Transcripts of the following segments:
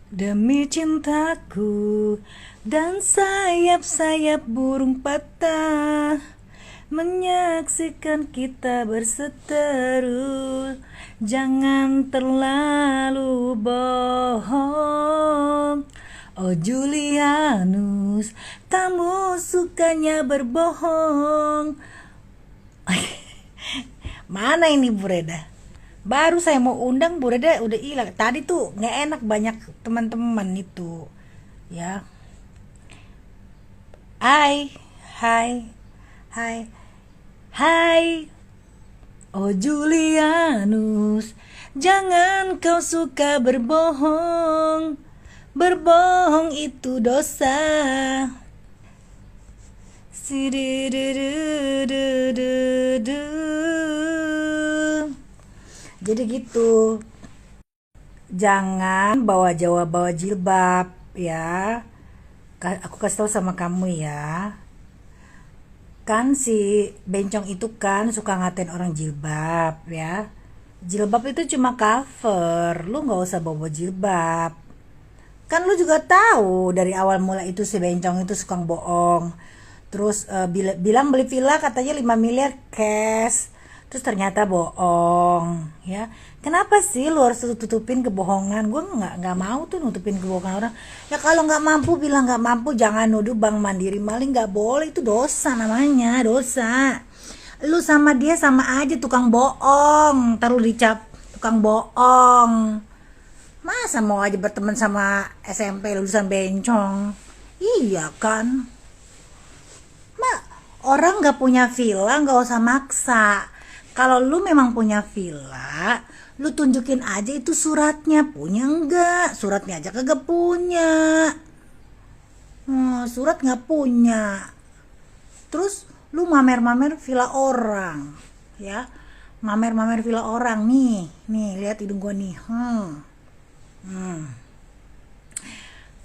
Demi cintaku dan sayap-sayap burung patah, menyaksikan kita berseteru. Jangan terlalu bohong. Oh Julianus, kamu sukanya berbohong. Mana ini Bu Reda? Baru saya mau undang Bu Reda udah hilang. Tadi tuh nggak enak, banyak teman-teman itu. Ya. Hai, hai, hai, hai. Oh Julianus, jangan kau suka berbohong. Berbohong itu dosa. Sididididididu. Jadi gitu. Jangan bawa Jawa bawa jilbab ya. Aku kasih tahu sama kamu ya. Kan si bencong itu kan suka ngatain orang jilbab ya. Jilbab itu cuma cover. Lu nggak usah bawa jilbab. Kan lu juga tahu dari awal mula itu si bencong itu suka bohong. Terus bilang beli villa katanya 5 miliar cash. Terus ternyata bohong ya. Kenapa sih lu harus tutupin kebohongan? Gue nggak mau tuh nutupin kebohongan orang. Ya kalau nggak mampu bilang nggak mampu, jangan nuduh Bank Mandiri maling, nggak boleh, itu dosa namanya, dosa. Lu sama dia sama aja tukang bohong, taruh dicap tukang bohong. Masa mau aja berteman sama SMP lulusan bencong? Iya kan? Orang nggak punya villa nggak usah maksa. Kalau lu memang punya villa, lu tunjukin aja itu suratnya, punya enggak? Suratnya aja kagak punya. Surat nggak punya. Terus lu mamer-mamer villa orang, ya? Mamer-mamer villa orang nih lihat hidung gua nih.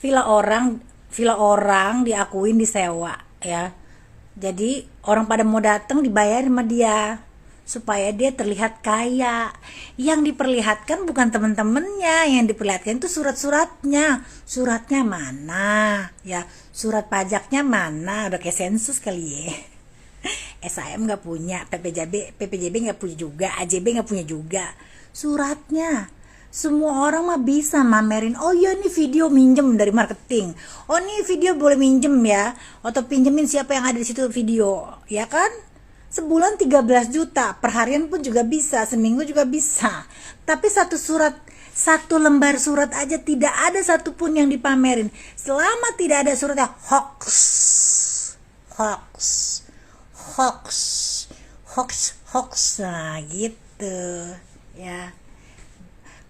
Villa orang, villa orang diakuin disewa, ya. Jadi orang pada mau datang dibayar sama dia supaya dia terlihat kaya. Yang diperlihatkan bukan temen-temennya, yang diperlihatkan itu surat-suratnya. Suratnya mana? Ya, surat pajaknya mana? Udah kayak sensus kali ya. SAM nggak punya, PPJB nggak punya juga, AJB nggak punya juga. Suratnya. Semua orang mah bisa mamerin. Oh iya, nih video minjem dari marketing. Oh nih video boleh minjem ya. Atau pinjemin siapa yang ada di situ video, ya kan? Sebulan 13 juta, perharian pun juga bisa, seminggu juga bisa. Tapi satu lembar surat aja tidak ada satupun yang dipamerin. Selama tidak ada suratnya, hoax, hoax, hoax, hoax, hoax, nah gitu, ya.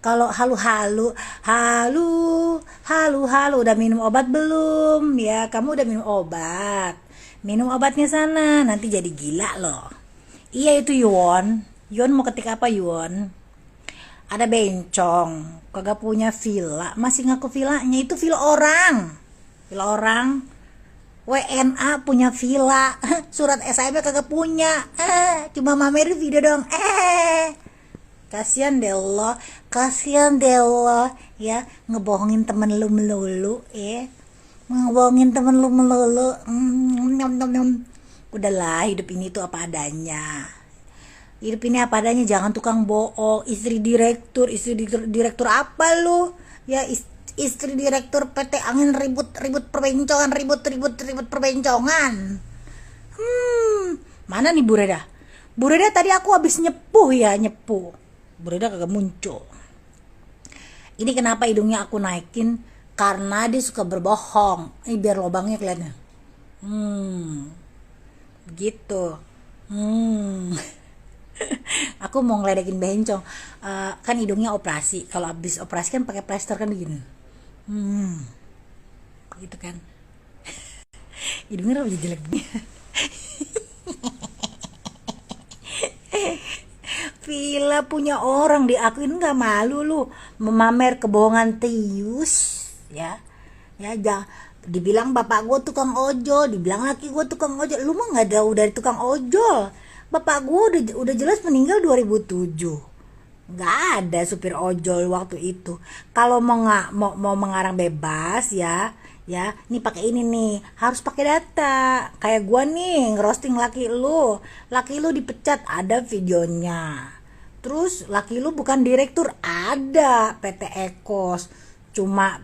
Kalau halu-halu, halu, udah minum obat belum? Ya, kamu udah minum obat. Minum obatnya sana, nanti jadi gila loh. Iya itu Yuwon. Yuwon mau ketik apa Yuwon? Ada bencong, kagak punya villa, masih ngaku villanya, itu villa orang. Villa orang. WNA punya villa, surat SIM kagak punya. Cuma mamerin video dong. Kasihan deh lo ya, ngebohongin temen lu melulu ya, ngebohongin temen lu melulu. Udahlah, hidup ini tuh apa adanya, hidup ini apa adanya, jangan tukang bohong. Istri direktur apa lu ya, istri direktur PT Angin, ribut perbencongan, ribut perbencongan. Mana nih Bu Reda tadi aku habis nyepuh Bu Reda kagak muncul. Ini kenapa hidungnya aku naikin? Karena dia suka berbohong. Ini biar lubangnya kelihatan. Begitu. Aku mau ngeledekin bencong. Kan hidungnya operasi. Kalau habis operasi kan pakai plester kan begini. Gitu kan. Hidungnya udah jelek. Villa punya orang diakuin, nggak malu lu memamer kebohongan tius ya. Dibilang bapak gue tukang ojol, dibilang laki gue tukang ojol. Lu mah nggak jauh dari tukang ojol. Bapak gue udah jelas meninggal 2007. nggak ada supir ojol waktu itu. Kalau mau mengarang bebas ya, ya nih pakai ini nih, harus pakai data. Kayak gua nih ngerosting laki lu dipecat, ada videonya. Terus laki lu bukan direktur, ada PT Ekos, cuma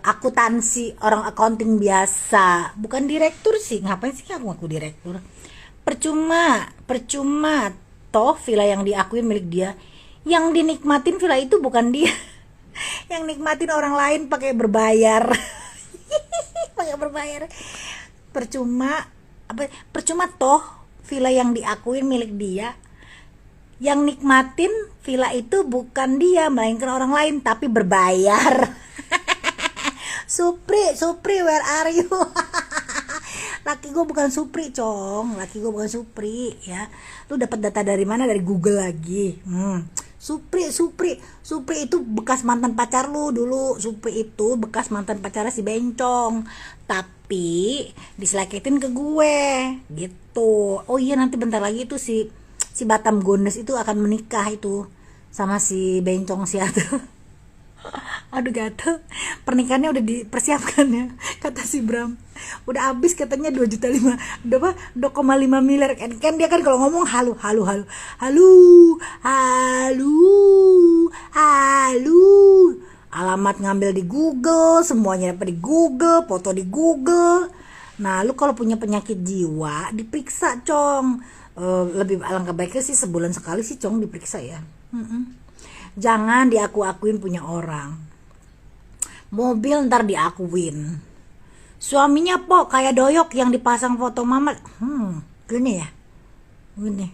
akuntansi, orang accounting biasa, bukan direktur sih. Ngapain sih aku direktur? Percuma, percuma. Toh villa yang diakuin milik dia, yang dinikmatin villa itu bukan dia. Yang nikmatin orang lain pakai berbayar. Pakai berbayar. Percuma, percuma toh villa yang diakuin milik dia, yang nikmatin villa itu bukan dia melainkan orang lain tapi berbayar. Supri, where are you? Laki gue bukan Supri, Cong. Laki gue bukan Supri, ya. Lu dapat data dari mana? Dari Google lagi. Supri itu bekas mantan pacar lu dulu. Supri itu bekas mantan pacarnya si Bencong. Tapi diseleketin ke gue, gitu. Oh iya, nanti bentar lagi itu si Batam Gondes itu akan menikah itu sama si Bencong si Atu. Aduh gatel, pernikahannya udah dipersiapkan ya, kata si Bram. Udah habis katanya 2,5 miliar. Kan dia kan kalau ngomong halu, alamat ngambil di Google, semuanya dapat di Google, foto di Google. Nah lu kalau punya penyakit jiwa diperiksa, Cong. Lebih alangkah baiknya sih sebulan sekali sih, Cong, diperiksa ya. Jangan diakuin punya orang. Mobil ntar diakuin. Suaminya kayak doyok yang dipasang foto mama. Gini ya. Gini.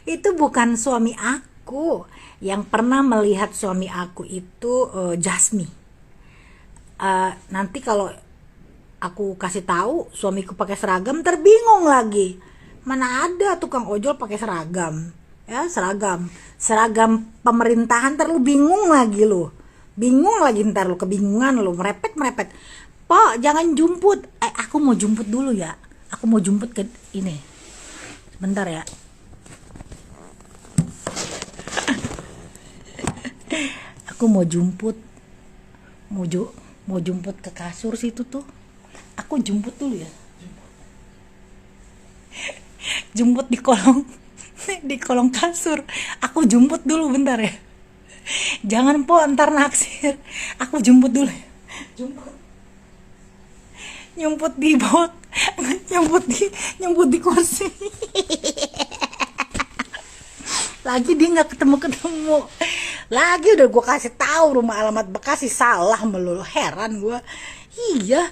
Itu bukan suami aku. Yang pernah melihat suami aku itu Jasmi. Nanti kalau aku kasih tahu suamiku pakai seragam, terbingung lagi. Mana ada tukang ojol pakai seragam? Ya, seragam pemerintahan, ntar lu bingung lagi ntar lu kebingungan, lu merepet. Pak jangan jumput, aku mau jumput dulu ya, aku mau jumput ke ini bentar ya. Aku mau jumput ke kasur situ tuh, aku jumput dulu ya, jumput di kolong kasur. Aku jumput dulu bentar ya. Jangan ntar naksir. Aku jumput dulu ya. Nyumput di bot. Nyumput di kursi. Lagi dia nggak ketemu. Lagi udah gue kasih tahu rumah alamat Bekasi, salah melulu. Heran gue. Iya.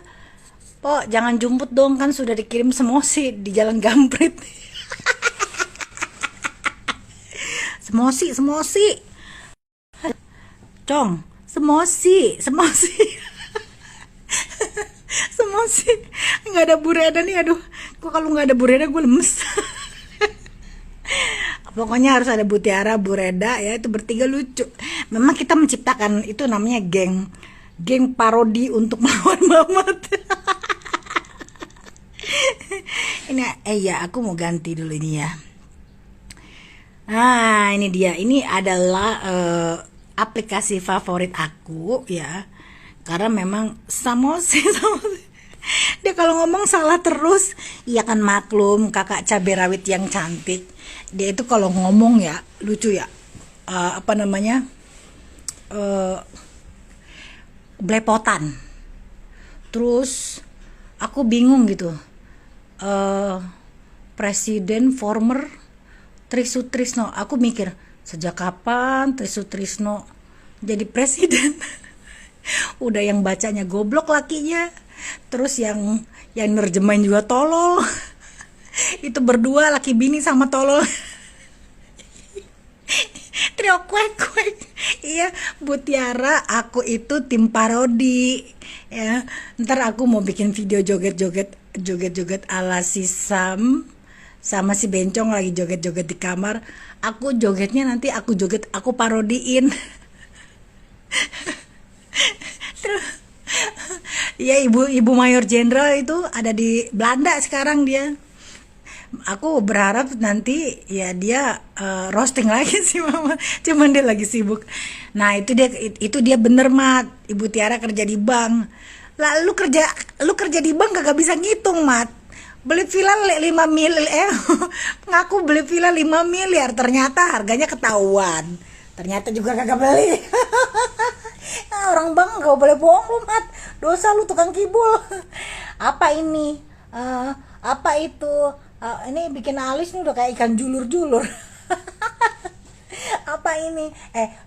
Pok, jangan jumput dong, kan sudah dikirim semosi di Jalan Gamprit. Semosi. Cong, semosi. Semosi. Nggak ada bureda nih, aduh. Kok kalau nggak ada bureda gue lemes. Pokoknya harus ada Butiara, Bureda ya, itu bertiga lucu. Memang kita menciptakan itu, namanya geng parodi untuk melawan Mamat. Ini ya, aku mau ganti dulu ini ya. Nah, ini dia. Ini adalah aplikasi favorit aku ya. Karena memang samosi. Dia kalau ngomong salah terus. Iya kan, maklum kakak cabai rawit yang cantik. Dia itu kalau ngomong ya lucu ya. Belepotan. Terus aku bingung gitu. Presiden former Trisutrisno, aku mikir sejak kapan Trisutrisno jadi presiden? Udah yang bacanya goblok lakinya, terus yang nerjemahin juga tolol. Itu berdua laki bini sama tolol. Trio kuek. Iya, Butiara, aku itu tim parodi ya. Ntar aku mau bikin video joget-joget ala si Sam sama si Bencong lagi joget-joget di kamar. Aku jogetnya nanti aku parodiin. Terus ya, ibu mayor jenderal itu ada di Belanda sekarang dia. Aku berharap nanti ya dia roasting lagi sih mama. Cuman dia lagi sibuk. Nah itu dia bener mat. Ibu Tiara kerja di bank. Lah lu kerja di bank gak bisa ngitung mat. Beli villa 5 miliar ngaku beli villa 5 miliar ternyata harganya ketahuan. Ternyata juga kagak beli. Nah, orang bank gak boleh bohong lu mat. Dosa lu tukang kibul. Apa ini? Eh, apa itu? Ini bikin alis nih udah kayak ikan julur-julur. Apa ini?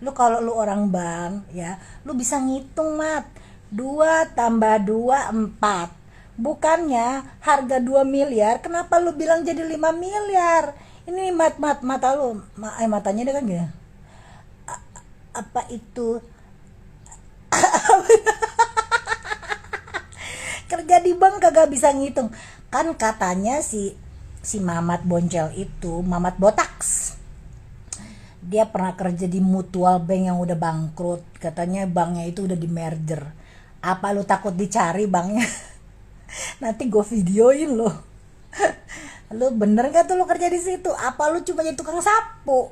Lu kalau lu orang bank ya, lu bisa ngitung mat. 2 tambah 2 4. Bukannya harga 2 miliar, kenapa lu bilang jadi 5 miliar? Ini mata lu, matanya dia kan gini. Apa itu? Kerja di bank kagak bisa ngitung. Kan katanya si Mamat Boncel itu, Mamat Botaks, dia pernah kerja di Mutual Bank yang udah bangkrut. Katanya banknya itu udah di merger. Apa lu takut dicari banknya? Nanti gue videoin lo. Lu bener gak tuh lu kerja di situ? Apa lu cuma jadi tukang sapu?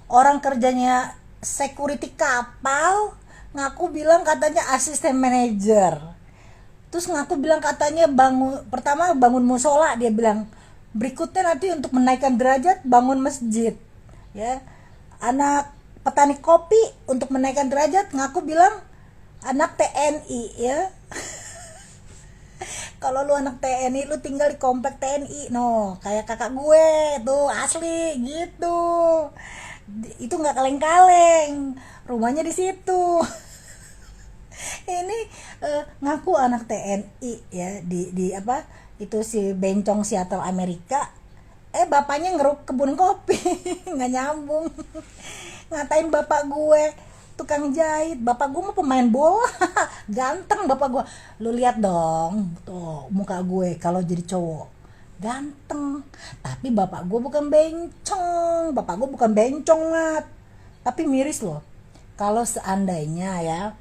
Orang kerjanya security kapal, ngaku bilang katanya asisten manajer. Terus ngaku bilang katanya bangun musola, dia bilang berikutnya nanti untuk menaikkan derajat bangun masjid. Ya, anak petani kopi untuk menaikkan derajat ngaku bilang anak TNI ya. Kalau lu anak TNI lu tinggal di komplek TNI no, kayak kakak gue tuh asli gitu. Itu nggak kaleng-kaleng, rumahnya di situ. Ini ngaku anak TNI ya di apa itu si bencong Seattle Amerika. Bapaknya ngeruk kebun kopi. Nggak nyambung. Ngatain bapak gue tukang jahit. Bapak gue mah pemain bola. Ganteng bapak gue. Lu lihat dong tuh muka gue kalau jadi cowok ganteng. Tapi bapak gue bukan bencong. Bapak gue bukan bencong mat. Tapi miris loh kalau seandainya ya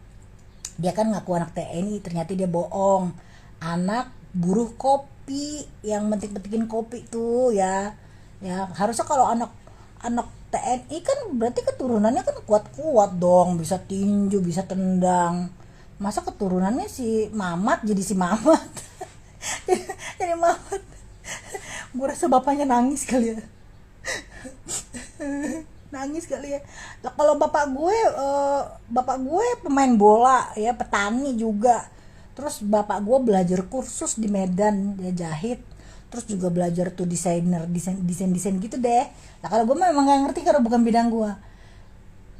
dia kan ngaku anak TNI, ternyata dia bohong. Anak buruh kopi yang metik-metikin kopi tuh ya. Ya, harusnya kalau anak TNI kan berarti keturunannya kan kuat-kuat dong, bisa tinju, bisa tendang. Masa keturunannya si Mamat jadi si Mamat. Jadi Mamat. Gue rasa bapaknya nangis kali ya. Nangis kali ya. Lah, kalau bapak gue pemain bola ya, petani juga. Terus bapak gue belajar kursus di Medan, dia jahit. Terus juga belajar tuh desain gitu deh. Nah kalau gue memang nggak ngerti karena bukan bidang gue.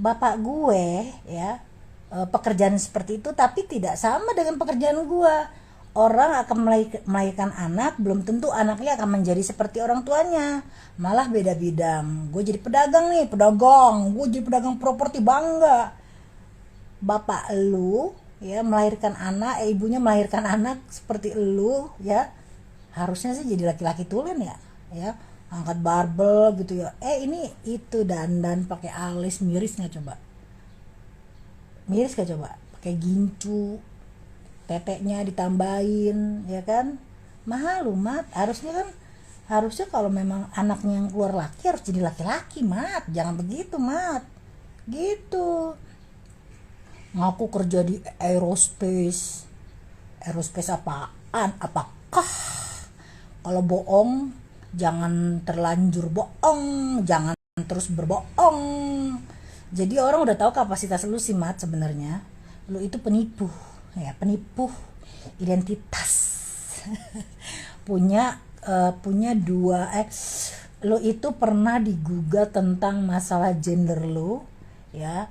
Bapak gue ya pekerjaan seperti itu tapi tidak sama dengan pekerjaan gue. Orang akan melahirkan anak, belum tentu anaknya akan menjadi seperti orang tuanya. Malah beda bidang. Gue jadi pedagang nih, gue jadi pedagang properti, bangga. Bapak lu ya melahirkan anak, ibunya melahirkan anak seperti lu ya. Harusnya sih jadi laki-laki tulen ya. Angkat barbel gitu ya. Ini itu dandan pakai alis, miris nggak coba? Miris gak coba? Pakai gincu, teteknya ditambahin ya kan, mahal lu mat. Harusnya kalau memang anaknya yang keluar laki harus jadi laki-laki mat, jangan begitu mat gitu. Ngaku kerja di aerospace apakah? Kalau bohong jangan terlanjur bohong, jangan terus berbohong. Jadi orang udah tahu kapasitas lu sih mat, sebenarnya lu itu penipu ya, penipu identitas. punya dua lu itu pernah digugat tentang masalah gender lu ya.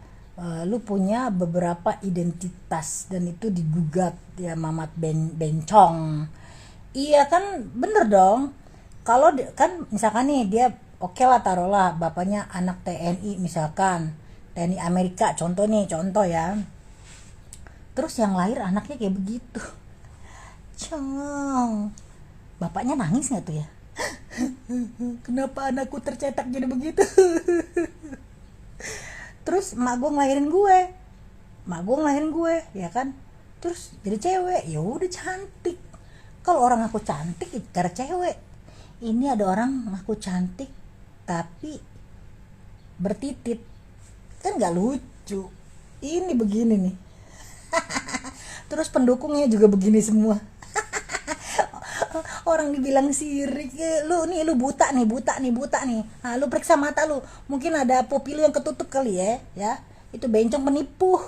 Lu punya beberapa identitas dan itu digugat ya, Mamat Bencong. Iya kan, bener dong. Kalau kan misalkan nih dia oke lah, taruhlah bapaknya anak TNI misalkan, TNI Amerika contoh ya. Terus yang lahir anaknya kayak begitu. Cong. Bapaknya nangis gak tuh ya? Kenapa anakku tercetak jadi begitu? Terus mak gue ngelahirin gue ya kan. Terus jadi cewek, ya udah cantik. Kalau orang aku cantik karena cewek. ini ada orang ngaku cantik tapi bertitit, kan nggak lucu. Ini begini nih. Terus pendukungnya juga begini semua. Orang dibilang sirik, lu nih, lu buta nih, nah, lu periksa mata lu, mungkin ada pupil yang ketutup kali ya, itu bencong penipu.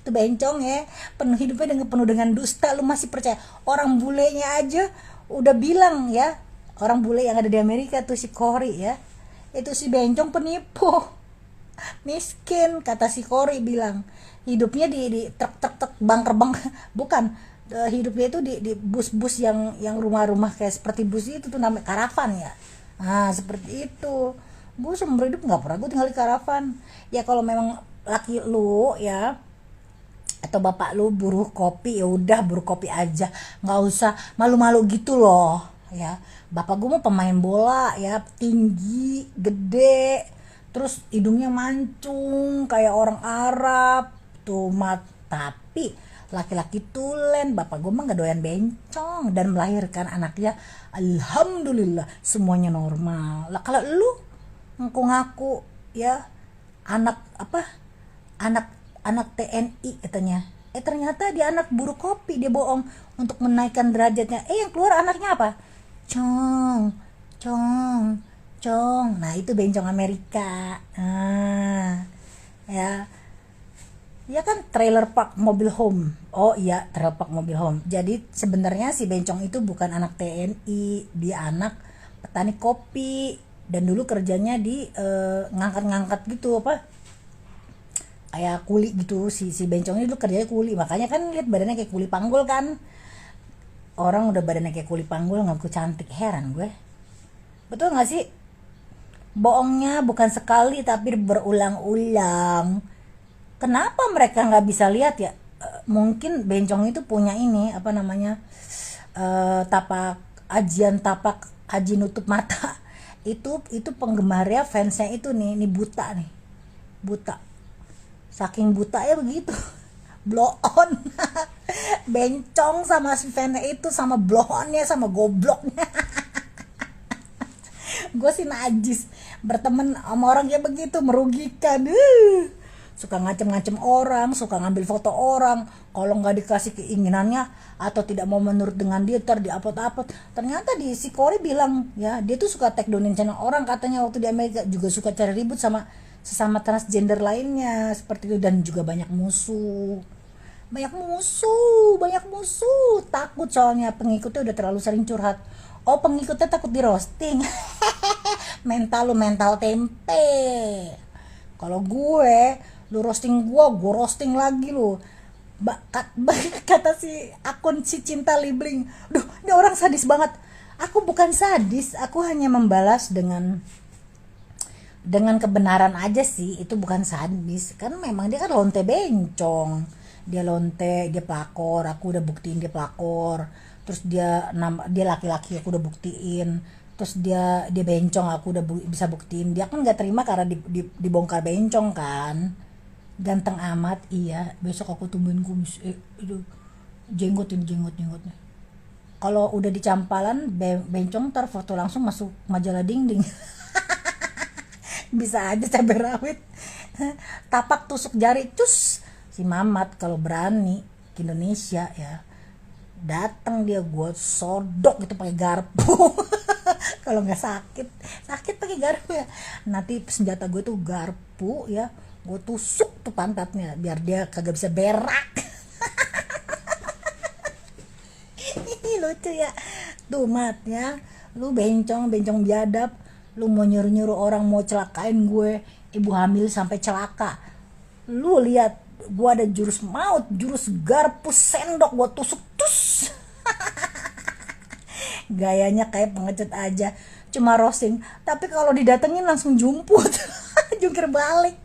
Itu bencong ya, hidupnya penuh dengan dusta. Lu masih percaya? Orang bulenya aja udah bilang ya, orang bule yang ada di Amerika tuh, si Cory ya, itu si bencong penipu, miskin, kata si Cory bilang hidupnya di truk bangker bukan, hidupnya itu di bus-bus yang rumah-rumah kayak seperti bus itu tuh, namanya karavan ya. Nah seperti itu. Gue seumur hidup nggak pernah gue tinggal di karavan. Ya kalau memang laki lu ya atau bapak lu buruh kopi, ya udah buruh kopi aja, nggak usah malu-malu gitu loh ya. Bapak gue mau pemain bola ya, tinggi gede, terus hidungnya mancung kayak orang Arab tuh tapi laki-laki tulen. Bapak gue mah gak doyan bencong dan melahirkan anaknya alhamdulillah semuanya normal lah. Kalau lu ngaku-ngaku ya anak apa, anak TNI katanya, ternyata dia anak buruh kopi, dia bohong untuk menaikkan derajatnya. Yang keluar anaknya apa? Cong cong cong. Nah itu bencong Amerika. Ya kan, trailer park mobil home. Oh iya, trailer park mobil home. Jadi sebenarnya si bencong itu bukan anak TNI, dia anak petani kopi, dan dulu kerjanya di ngangkat-ngangkat gitu, apa kayak kuli gitu. Si bencong ini dulu kerjanya kuli, makanya kan lihat badannya kayak kuli panggul kan. Orang udah badannya kayak kuli panggul ngaku cantik, heran gue. Betul nggak sih? Bohongnya bukan sekali tapi berulang-ulang. Kenapa mereka nggak bisa lihat ya? Mungkin bencong itu punya ini apa namanya, tapak haji nutup mata. Itu penggemarnya, fansnya itu nih buta, saking buta ya begitu. Blow on. Bencong sama si fansnya itu, sama blow onnya, sama gobloknya. Gue sih najis berteman sama orang kayak begitu, merugikan. Suka ngacem-ngacem orang, suka ngambil foto orang, kalau nggak dikasih keinginannya atau tidak mau menurut dengan dia, ntar diupload. Ternyata si Cory bilang ya, dia tuh suka take downin channel orang katanya waktu di Amerika, juga suka cari ribut sama sesama transgender lainnya seperti itu, dan juga banyak musuh, takut soalnya pengikutnya udah terlalu sering curhat. Oh, pengikutnya takut di roasting. mental tempe. Kalau gue, lu roasting gue roasting lagi lu. Kata si akun si Cinta Libling, duh ini orang sadis banget. Aku bukan sadis, aku hanya membalas dengan kebenaran aja sih. Itu bukan sadis, kan memang dia kan lonte bencong, dia lonte, dia pelakor, aku udah buktiin dia pelakor. Terus dia laki-laki, aku udah buktiin. Terus dia bencong, aku udah bisa buktiin. Dia kan nggak terima karena dibongkar bencong kan. Ganteng amat, iya. Besok aku tumbuhin kumis, itu jenggotnya. Kalau udah dicampalan bencong, ntar foto langsung masuk majalah dinding. Bisa aja cabai rawit. Tapak tusuk jari, cus. Si Mamat kalau berani ke Indonesia ya, datang dia, gue sodok gitu pakai garpu. Kalau nggak sakit pakai garpu ya. Nanti senjata gue tuh garpu ya, gue tusuk tuh pantatnya biar dia kagak bisa berak. Lucu ya tuh matnya. Lu bencong biadab, lu mau nyuruh orang mau celakain gue, ibu hamil sampai celaka. Lu lihat gue ada jurus maut, jurus garpu sendok, gue tusuk gayanya kayak pengecut aja, cuma roasting, tapi kalau didatengin langsung jumput. Jungkir balik.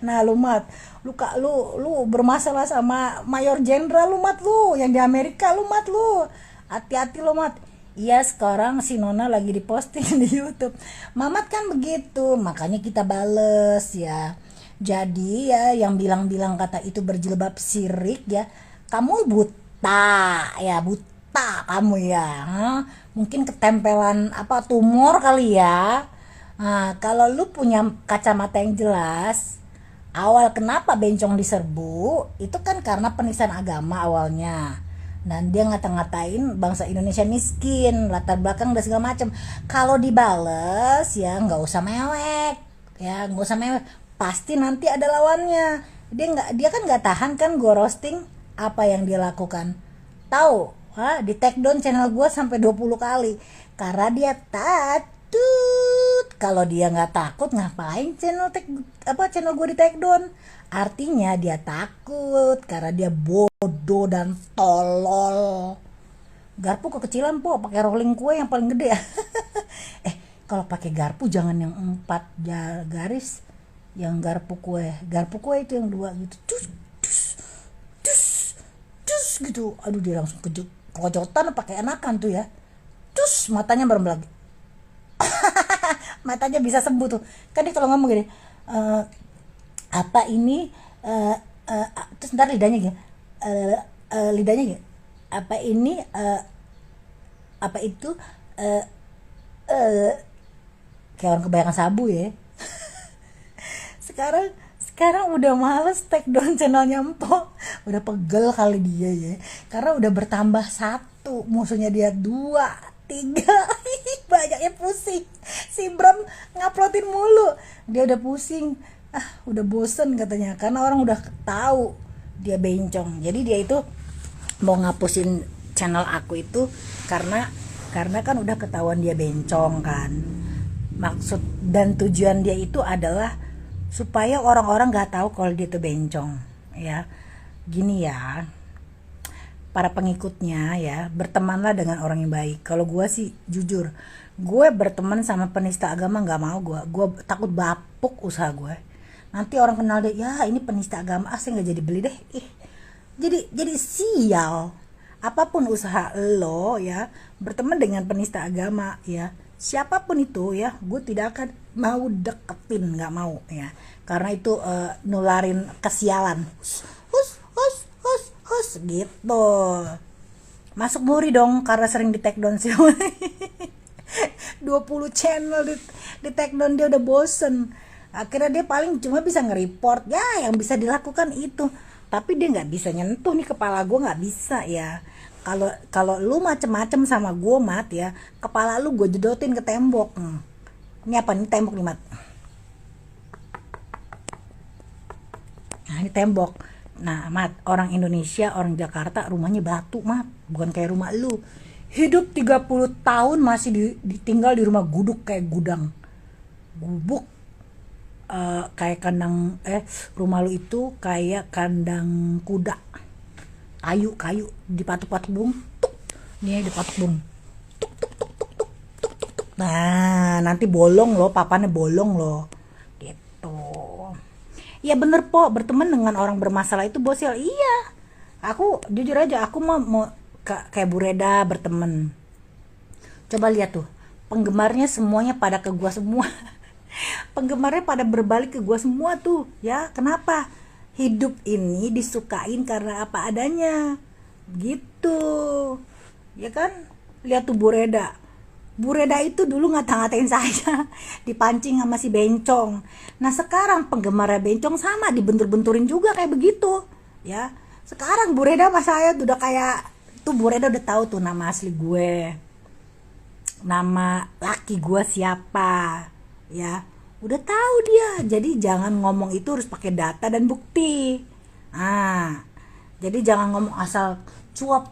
Nah lu mat, lu bermasalah sama mayor jenderal lu mat, lu yang di Amerika lu mat, lu hati-hati lu mat. Iya, sekarang si Nona lagi diposting di YouTube. Mamat kan begitu, makanya kita bales ya. Jadi ya yang bilang-bilang kata itu berjilbab sirik ya, kamu buta ya, buta mata kamu ya. Hah? Mungkin ketempelan apa tumor kali ya. Nah, kalau lu punya kacamata yang jelas, awal kenapa bencong diserbu itu kan karena penistaan agama awalnya. Dan dia ngata-ngatain bangsa Indonesia miskin, latar belakang dan segala macam. Kalau dibales ya nggak usah mewek, ya nggak usah mewek. Pasti nanti ada lawannya. Dia kan nggak tahan kan gue roasting. Apa yang dia lakukan? Tahu? Di take down channel gue sampai 20 kali karena dia takut. Kalau dia nggak takut ngapain channel gue di take down? Artinya dia takut karena dia bodoh dan tolol. Garpu kekecilan po, pakai rolling kue yang paling gede. Kalau pakai garpu jangan yang 4 garis, yang garpu kue itu yang 2 gitu. Dus gitu. Aduh, dia langsung kecotan pakai enakan tuh ya. Terus matanya berbelag. Matanya bisa sembuh tuh. Kan dia kalau ngomong gini, apa ini terus ntar lidahnya gini. Lidahnya gini. Apa ini apa itu kayak orang kebanyakan sabu ya. Sekarang udah males take down channelnya Empok, udah pegel kali dia ya, karena udah bertambah 1, musuhnya dia 2, 3, banyaknya pusing. Si Bram nguploadin mulu, dia udah pusing, udah bosen katanya, karena orang udah tahu dia bencong. Jadi dia itu mau ngapusin channel aku itu karena kan udah ketahuan dia bencong kan. Maksud dan tujuan dia itu adalah supaya orang-orang nggak tahu kalau dia tuh bencong ya. Gini ya, para pengikutnya ya, bertemanlah dengan orang yang baik. Kalau gue sih jujur, gue berteman sama penista agama nggak mau. Gue takut bapuk usaha gue. Nanti orang kenal dia, ya ini penista agama, saya nggak jadi beli deh. Jadi sial. Apapun usaha lo ya, berteman dengan penista agama ya, siapapun itu ya, gue tidak akan mau deketin, nggak mau ya, karena itu nularin kesialan. Hus gitu. Masuk Muri dong karena sering di take down sih. 20 channel di take down, dia udah bosen. Akhirnya dia paling cuma bisa nge-report ya, yang bisa dilakukan itu. Tapi dia nggak bisa nyentuh nih kepala gue, nggak bisa ya. Kalau lu macem-macem sama gue Mat ya, kepala lu gue jedotin ke tembok. Ini apa nih tembok nih Mat? Nah ini tembok. Nah Mat, orang Indonesia, orang Jakarta rumahnya batu Mat, bukan kayak rumah lu. Hidup 30 tahun masih ditinggal di rumah guduk kayak gudang. Gubuk. Kayak kandang rumah lu itu kayak kandang kuda, kayu dipatuk-patuk bung, nih dipatuk bung, nah nanti bolong loh, papannya bolong loh gitu. Ya bener po, berteman dengan orang bermasalah itu bosial. Iya, aku jujur aja, aku mau kayak Bu Reda berteman. Coba lihat tuh, penggemarnya semuanya pada ke gua semua. Penggemarnya pada berbalik ke gue semua tuh ya. Kenapa? Hidup ini disukain karena apa adanya gitu ya kan. Lihat tuh Bu Reda itu dulu ngata-ngatain saya dipancing sama si bencong. Nah sekarang penggemarnya bencong sama dibentur-benturin juga kayak begitu ya. Sekarang Bu Reda sama saya tuh udah kayak tuh, Bu Reda udah tahu tuh nama asli gue, nama laki gue siapa ya, udah tahu dia. Jadi jangan ngomong itu harus pakai data dan bukti. Jadi jangan ngomong asal cuap.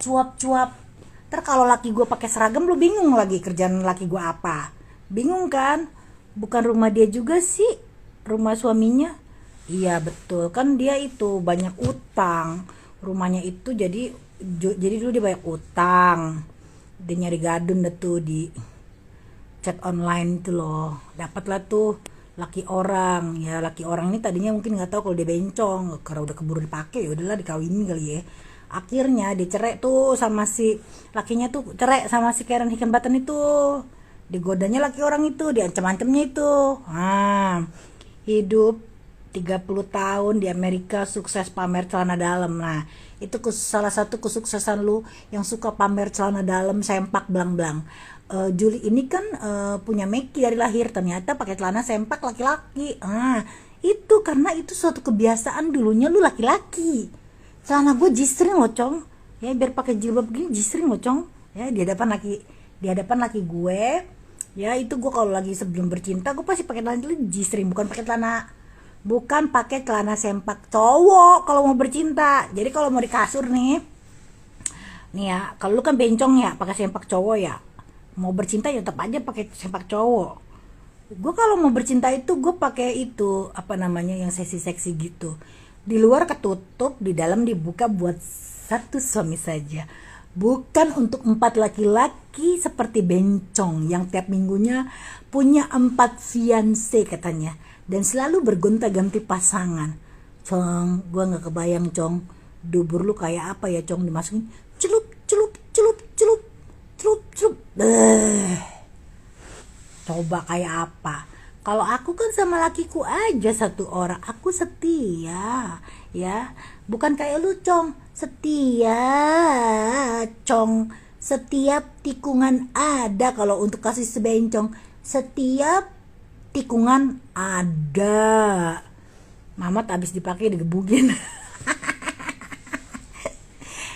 Ntar kalau laki gue pakai seragam lu bingung lagi kerjaan laki gue apa, bingung kan? Bukan rumah dia juga sih, rumah suaminya. Iya betul kan, dia itu banyak utang rumahnya itu, jadi dulu dia banyak utang. Dia nyari gadun deh tuh di chat online itu loh, dapatlah tuh laki orang ya. Laki orang ini tadinya mungkin nggak tahu kalau dia bencong, karena udah keburu dipakai ya udahlah dikawinin kali ya. Akhirnya dicerai tuh sama si lakinya tuh, cerai sama si Karen Hickenbottom itu, digodanya laki orang itu, diancam-ancamnya itu. Hidup 30 tahun di Amerika, sukses pamer celana dalam. Nah, itu salah satu kesuksesan lu yang suka pamer celana dalam, sempak belang-belang. Juli ini kan punya Meki dari lahir, ternyata pakai celana sempak laki-laki. Itu karena itu suatu kebiasaan dulunya lu laki-laki. Celana gue G-string loh, Cong. Ya, biar pakai jilbab gini G-string loh, Cong. Ya, di hadapan laki gue. Ya, itu gue kalau lagi sebelum bercinta gue pasti pakai celana G-string, bukan pakai celana sempak cowok kalau mau bercinta. Jadi kalau mau di kasur nih ya, kalau lu kan bencong ya pakai sempak cowok ya, mau bercinta ya tetap aja pakai sempak cowok. Gue kalau mau bercinta itu gue pakai itu apa namanya yang seksi-seksi gitu, di luar ketutup, di dalam dibuka buat satu suami saja, bukan untuk 4 laki-laki seperti bencong yang tiap minggunya punya 4 fiance katanya, dan selalu bergonta-ganti pasangan. Cong, gue nggak kebayang, Cong, dubur lu kayak apa ya, Cong, dimasukin celup celup celup celup celup celup. Coba kayak apa? Kalau aku kan sama lakiku aja satu orang, aku setia, ya. Bukan kayak lu, Cong, setia, Cong. Setiap tikungan ada kalau untuk kasih sebencong. Setiap tikungan ada. Mamat abis dipakai digebukin.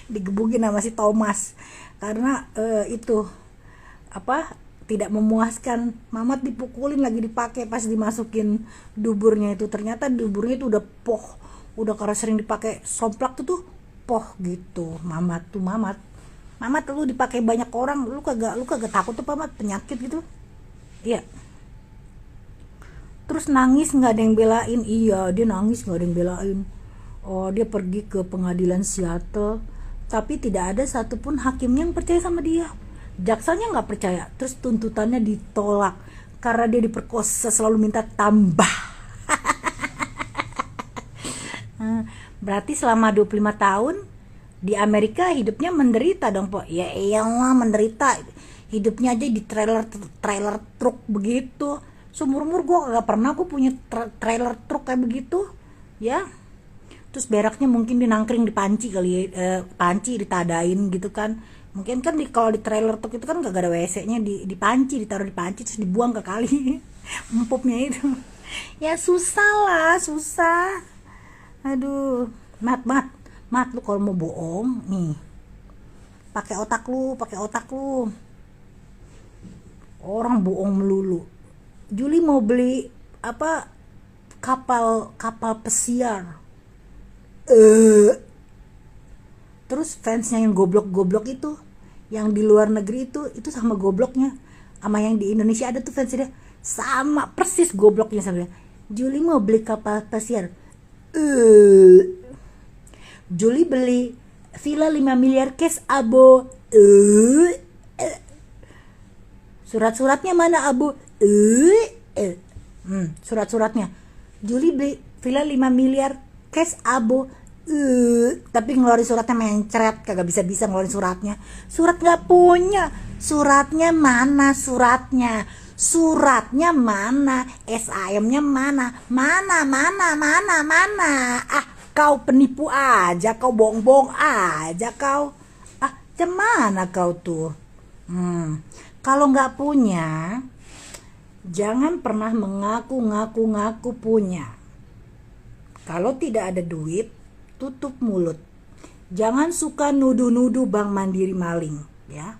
Digebukin sama si Thomas karena itu apa, tidak memuaskan. Mamat dipukulin lagi dipakai pas dimasukin duburnya itu, ternyata duburnya itu udah poh, udah karena sering dipakai somplak tuh poh gitu. Mamat lu dipakai banyak orang, lu kagak takut tuh Mamat penyakit gitu? Iya. Terus nangis nggak ada yang belain. Iya, dia nangis nggak ada yang belain. Oh, dia pergi ke pengadilan Seattle, tapi tidak ada satupun hakim yang percaya sama dia. Jaksanya nggak percaya, terus tuntutannya ditolak karena dia diperkosa, selalu minta tambah. Berarti selama 25 tahun di Amerika hidupnya menderita dong, Po. Ya iyalah menderita, hidupnya aja di trailer truk begitu. Seumur-umur gue gak pernah gue punya trailer truk kayak begitu, ya. Terus beraknya mungkin dinangkring di panci kali ya, panci ditadain gitu kan. Mungkin kan kalau di trailer truk itu kan gak ada WC-nya, di panci, ditaruh di panci terus dibuang ke kali. Empupnya itu. Ya susah. Aduh, mat lu kalau mau bohong nih, pakai otak lu. Orang bohong melulu. Juli mau beli apa, kapal pesiar. Terus fansnya yang goblok itu, yang di luar negeri itu sama gobloknya, sama yang di Indonesia ada tuh fansnya dia sama persis gobloknya sama dia. Juli mau beli kapal pesiar. Juli beli villa 5 miliar cash abo. Surat-suratnya mana abu? Surat-suratnya. Juli beli villa 5 miliar cash abo. Tapi ngeluarin suratnya mencret, kagak bisa ngeluarin suratnya. Surat nggak punya. Suratnya mana? Suratnya mana? SAM-nya mana? Kau penipu aja, kau bohong aja kau. Cemana kau tuh? Kalau nggak punya, jangan pernah mengaku punya. Kalau tidak ada duit, tutup mulut. Jangan suka nuduh-nuduh Bank Mandiri maling, ya.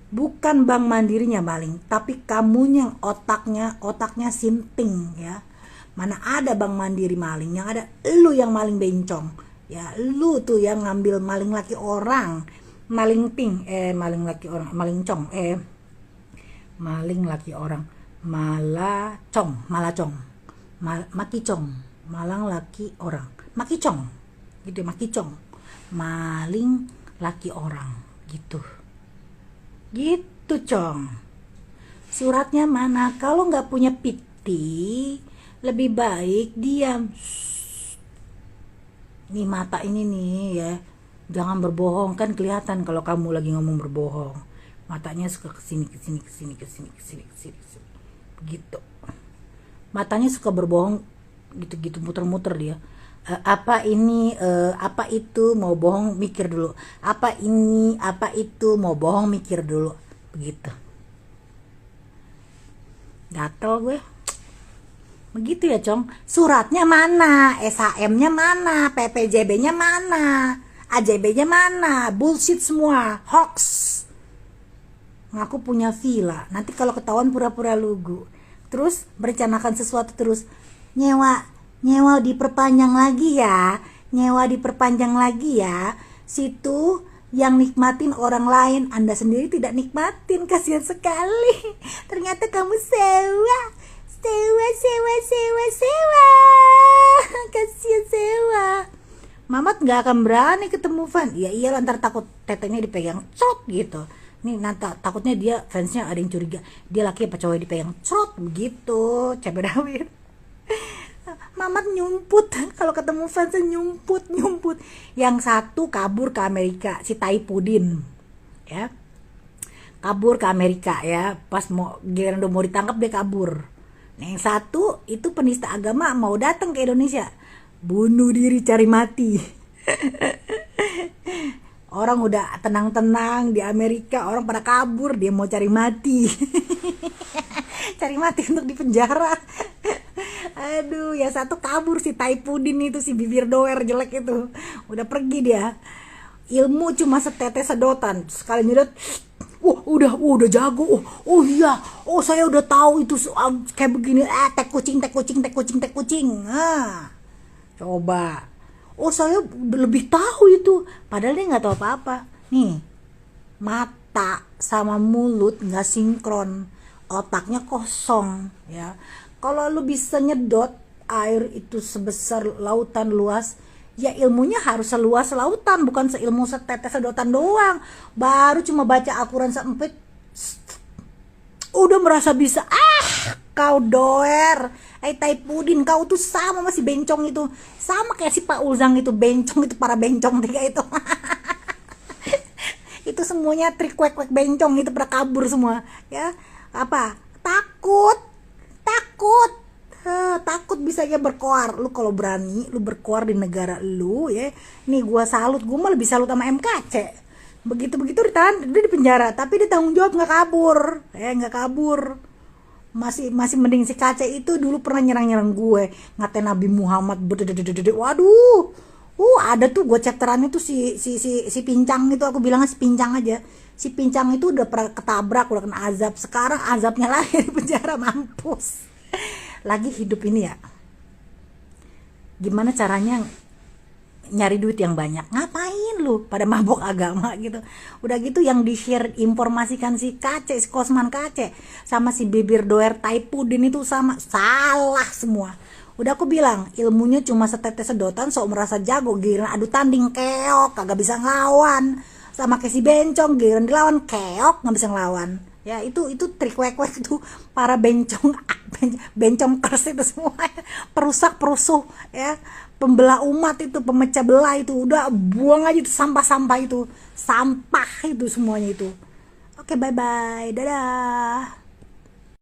Bukan Bank Mandirinya maling, tapi kamunya otaknya sinting, ya. Mana ada Bank Mandiri maling, yang ada lu yang maling bencong. Ya, lu tuh yang ngambil maling laki orang, maling laki orang, maling laki orang, malacong, makicong, malang laki orang, makicong, gitu, maling laki orang, gitu, Cong. Suratnya mana? Kalau nggak punya piti, lebih baik diam. Nih mata ini nih ya, jangan berbohong, kan kelihatan kalau kamu lagi ngomong berbohong. Matanya suka kesini gitu. Matanya suka berbohong gitu-gitu, muter-muter dia. Apa ini, apa itu, mau bohong mikir dulu, apa ini, apa itu, mau bohong mikir dulu, begitu. Gatel gue. Begitu ya, Cong. Suratnya mana, SHM-nya mana, PPJB-nya mana, AJB-nya mana, bullshit semua, hoax. Ngaku punya villa, nanti kalau ketahuan pura-pura lugu. Terus merencanakan sesuatu terus, nyewa nyewa diperpanjang lagi ya, nyewa diperpanjang lagi ya. Situ yang nikmatin orang lain, Anda sendiri tidak nikmatin, kasihan sekali. Ternyata kamu sewa, sewa, sewa, sewa, sewa. Kasihan sewa. Mamat nggak akan berani ketemu fan. Ya iyalah, ntar takut tetenya dipegang crot gitu. Nih nanti takutnya dia fansnya ada yang curiga, dia laki apa cowok dipegang crot begitu. Capek Dawir. Mamat nyumput kalau ketemu fansnya, nyumput. Yang satu kabur ke Amerika, si Taipudin ya, kabur ke Amerika ya, pas mau giliran udah mau ditangkap dia kabur. Nah, yang satu itu penista agama mau datang ke Indonesia, bunuh diri cari mati. Orang udah tenang-tenang di Amerika, orang pada kabur, dia mau cari mati. Cari mati untuk dipenjara. Aduh, ya satu kabur si Taipudin itu, si bibir doer jelek itu. Udah pergi dia. Ilmu cuma setetes sedotan. Sekali nyedot, udah jago. Iya. Saya udah tahu itu kayak begini. Tek kucing. Nah, coba. Saya lebih tahu itu, padahal dia nggak tahu apa-apa. Nih, mata sama mulut nggak sinkron, otaknya kosong ya. Kalau lu bisa nyedot air itu sebesar lautan luas, ya ilmunya harus seluas lautan, bukan seilmu setetes sedotan doang. Baru cuma baca Al-Quran sempit udah merasa bisa. Kau doer, Taipudin, kau tuh sama masih bencong itu, sama kayak si Pak Ulzang itu, bencong itu, para bencong tiga itu. Itu semuanya trik kuek bencong itu, pada kabur semua ya. Apa? Takut bisanya berkoar. Lu kalau berani lu berkoar di negara lu ya, nih gua salut, gua mah lebih salut sama MKC. Begitu ditahan, dia di penjara, tapi dia tanggung jawab, nggak kabur. Masih mending si Kace itu dulu pernah nyerang gue, ngatain Nabi Muhammad. Waduh, ada tuh gue chapterannya tuh si Pincang itu, aku bilangnya si Pincang aja. Si Pincang itu udah pernah ketabrak, udah kena azab, sekarang azabnya lagi di penjara, mampus. Lagi hidup ini ya, gimana caranya nyari duit yang banyak? Ngapain lu pada mabok agama gitu? Udah gitu yang di share informasikan si Kace, si Kosman Kace sama si bibir doer Taipudin itu sama, salah semua. Udah aku bilang ilmunya cuma setetes sedotan, sok merasa jago, giliran adu tanding keok kagak bisa ngelawan. Sama kayak si bencong, giliran dilawan keok nggak bisa ngelawan. Ya itu trik wek itu para bencong kers itu semua, perusuh ya, pembelah umat itu, pemecah belah itu. Udah buang aja itu sampah itu semuanya itu. Oke, bye bye, dadah.